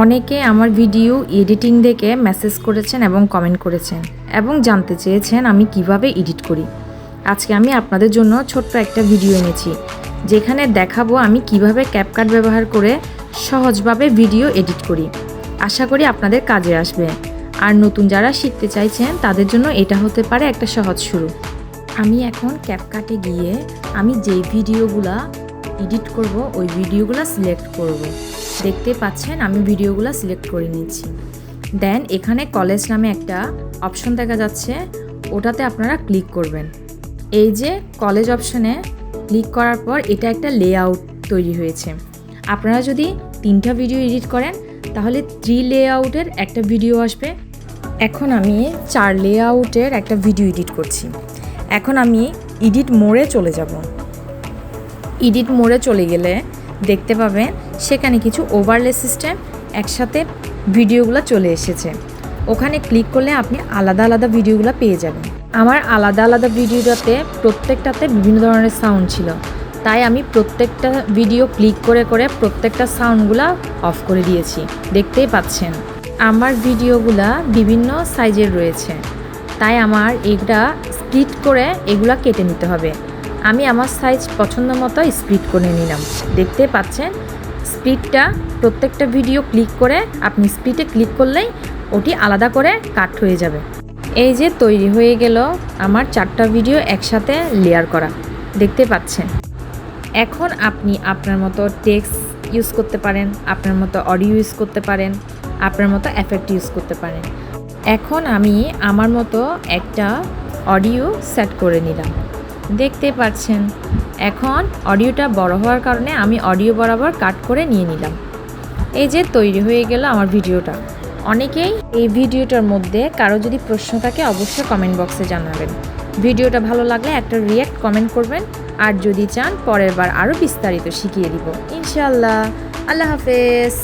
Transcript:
অনেকে আমার video editing দেখে মেসেজ করেছেন এবং কমেন্ট করেছেন এবং জানতে চেয়েছেন আমি কিভাবে এডিট করি। আজকে আমি আপনাদের জন্য ছোট্ট একটা ভিডিও এনেছি, যেখানে দেখাবো আমি কিভাবে ক্যাপকাট ব্যবহার করে সহজভাবে ভিডিও এডিট করি। আশা করি আপনাদের কাজে আসবে। আর নতুন যারা শিখতে চাইছেন তাদের জন্য এটা হতে পারে একটা সহজ শুরু। আমি এখন ক্যাপকাটে গিয়ে আমি যেই ভিডিওগুলা এডিট করব ওই ভিডিওগুলো সিলেক্ট করব। দেখতে পাচ্ছেন আমি ভিডিওগুলো সিলেক্ট করে নিচ্ছি। দেন এখানে কলেজ নামে একটা অপশন দেখা যাচ্ছে, ওটাতে আপনারা ক্লিক করবেন। এই যে কলেজ অপশনে ক্লিক করার পর এটা একটা লেআউট তৈরি হয়েছে। আপনারা যদি 3টা ভিডিও এডিট করেন তাহলে 3 লেআউটের একটা ভিডিও আসবে। এখন আমি 4 লেআউটের একটা ভিডিও এডিট করছি। এখন আমি এডিট মোডে চলে যাব। এডিট মোডে চলে গেলে দেখতে পাবেন সেখানে কিছু ওভারলে সিস্টেম একসাথে ভিডিওগুলো চলে এসেছে। ওখানে ক্লিক করলে আপনি আলাদা আলাদা ভিডিওগুলো পেয়ে যাবেন। আমার আলাদা আলাদা ভিডিওটাতে প্রত্যেকটাতে বিভিন্ন ধরনের সাউন্ড ছিল, তাই আমি প্রত্যেকটা ভিডিও ক্লিক করে করে প্রত্যেকটা সাউন্ডগুলো অফ করে দিয়েছি। দেখতেই পাচ্ছেন আমার ভিডিওগুলা বিভিন্ন সাইজের রয়েছে, তাই আমার এটা স্প্লিট করে এগুলা কেটে নিতে হবে। আমি আমার সাইজ পছন্দ মতো স্প্লিট করে নিলাম। দেখতে পাচ্ছেন স্প্লিটটা প্রত্যেকটা ভিডিও ক্লিক করে আপনি স্প্লিটে ক্লিক করলেই ওটি আলাদা করে কাট হয়ে যাবে। এই যে তৈরি হয়ে গেল আমার 4টা ভিডিও একসাথে লেয়ার করা। দেখতে পাচ্ছেন এখন আপনি আপনার মতো টেক্সট ইউজ করতে পারেন, আপনার মতো অডিও ইউজ করতে পারেন, আপনার মতো এফেক্ট ইউজ করতে পারেন। এখন আমি আমার মতো একটা অডিও সেট করে নিলাম। দেখতে পাচ্ছেন এখন অডিওটা বড় হওয়ার কারণে আমি অডিও বরাবর কাট করে নিয়ে নিলাম। এই যে তৈরি হয়ে গেল আমার ভিডিওটা। অনেকেই এই ভিডিওটার মধ্যে কারো যদি প্রশ্ন থাকে অবশ্যই কমেন্ট বক্সে জানাবেন। ভিডিওটা ভালো লাগলে একটা রিঅ্যাক্ট কমেন্ট করবেন, আর যদি চান পরের বার আরও বিস্তারিত শিখিয়ে দিব ইনশাআল্লাহ। আল্লাহ হাফেজ।